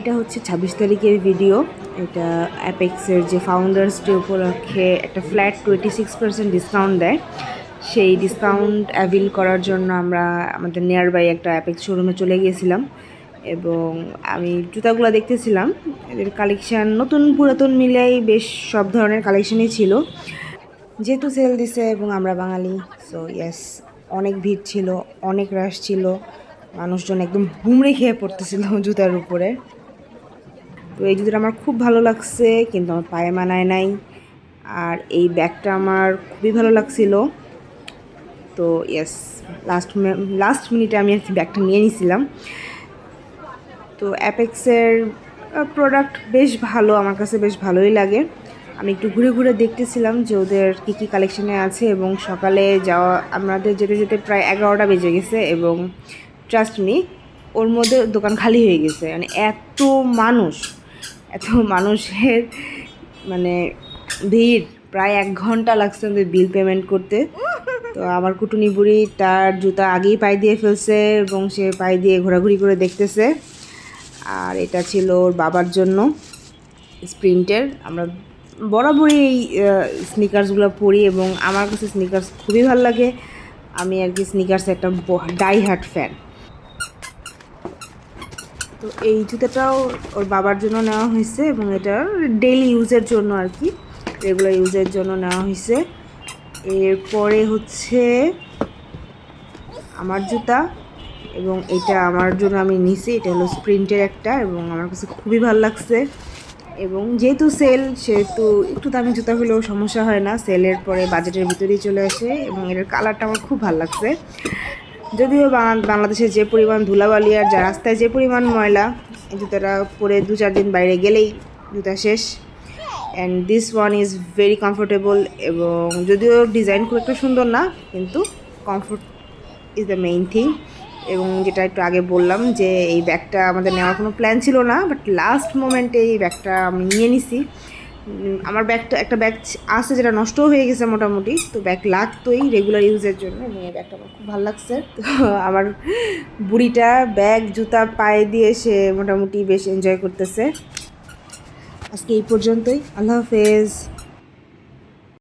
এটা হচ্ছে 26 তারিখের ভিডিও। এটা অ্যাপেক্সের যে ফাউন্ডার্স ডে উপলক্ষে একটা ফ্ল্যাট 26% ডিসকাউন্ট দেয়। সেই ডিসকাউন্ট অ্যাভিল করার জন্য আমরা আমাদের নিয়ার বাই একটা অ্যাপেক্স শোরুমে চলে গিয়েছিলাম এবং আমি জুতাগুলো দেখতেছিলাম। এদের কালেকশান নতুন পুরাতন মিলাই বেশ সব ধরনের কালেকশানই ছিল, যেহেতু সেল দিছে এবং আমরা বাঙালি, সো ইয়েস, অনেক ভিড় ছিল, অনেক রাশ ছিল, মানুষজন একদম হুমড়ে খেয়ে পড়তেছিল জুতার উপরে। তো এই জুতোটা আমার খুব ভালো লাগছে, কিন্তু আমার পায়ে মানায় নাই। আর এই ব্যাগটা আমার খুবই ভালো লাগছিল। তো ইয়েস, লাস্ট মিনিটে আমি আর কি ব্যাগটা নিয়ে নিয়েছিলাম। তো অ্যাপেক্সের প্রোডাক্ট বেশ ভালো, আমার কাছে বেশ ভালোই লাগে। আমি একটু ঘুরে ঘুরে দেখতেছিলাম যে ওদের কী কী কালেকশানে আছে, এবং সকালে যাওয়া আমাদের যেতে যেতে প্রায় 11টা বেজে গেছে এবং ট্রাস্ট মি, ওর মধ্যে দোকান খালি হয়ে গেছে। মানে এত মানুষের মানে ভিড়, প্রায় 1 ঘন্টা লাগছে আমাদের বিল পেমেন্ট করতে। তো আমার কুটুনি বুড়ি তার জুতা আগেই পায়ে দিয়ে ফেলছে এবং সে পায়ে দিয়ে ঘোরাঘুরি করে দেখতেছে। আর এটা ছিল ওর বাবার জন্য স্প্রিন্টের। আমরা বরাবরই এই স্নিকার্সগুলো পরি এবং আমার কাছে স্নিকার্স খুবই ভালো লাগে। আমি আর কি স্নিকার্সের একটা ডাই হার্ট ফ্যান। তো এই জুতাটাও ওর বাবার জন্য নেওয়া হয়েছে এবং এটা ডেইলি ইউজের জন্য আর কি, রেগুলার ইউজের জন্য নেওয়া হয়েছে। এরপরে হচ্ছে আমার জুতা, এবং এটা আমার জন্য আমি নিছি। এটা হলো স্প্রিন্টের একটা, এবং আমার কাছে খুবই ভালো লাগছে। এবং যেহেতু সেল, সেহেতু একটু দামি জুতা হলেও সমস্যা হয় না, সেলের পরে বাজেটের ভিতরেই চলে আসে। এবং এটার কালারটা আমার খুব ভালো লাগছে। যদিও বাংলাদেশে যে পরিমাণ ধুলাবালি আর যা রাস্তায় যে পরিমাণ ময়লা, এই জুতাটা পরে 2-4 দিন বাইরে গেলেই জুতা শেষ। And this one is very comfortable, এবং যদিও ডিজাইন খুব একটা সুন্দর না, কিন্তু comfort is the main thing. এবং যেটা একটু আগে বললাম যে এই ব্যাগটা আমাদের নেওয়ার কোনো প্ল্যান ছিল না, বাট লাস্ট মোমেন্টে এই ব্যাগটা আমি নিয়ে নিছি। আমার একটা ব্যাগ আছে যেটা নষ্টও হয়ে গেছে মোটামুটি, তো ব্যাগ লাগতোই রেগুলার ইউজের জন্য, এবং এই ব্যাগটা আমার খুব ভালো লাগছে। তো আমার বুড়িটা ব্যাগ জুতা পায়ে দিয়ে সে মোটামুটি বেশ এনজয় করতেছে। আজকে এই পর্যন্তই, আল্লাহ হাফেজ।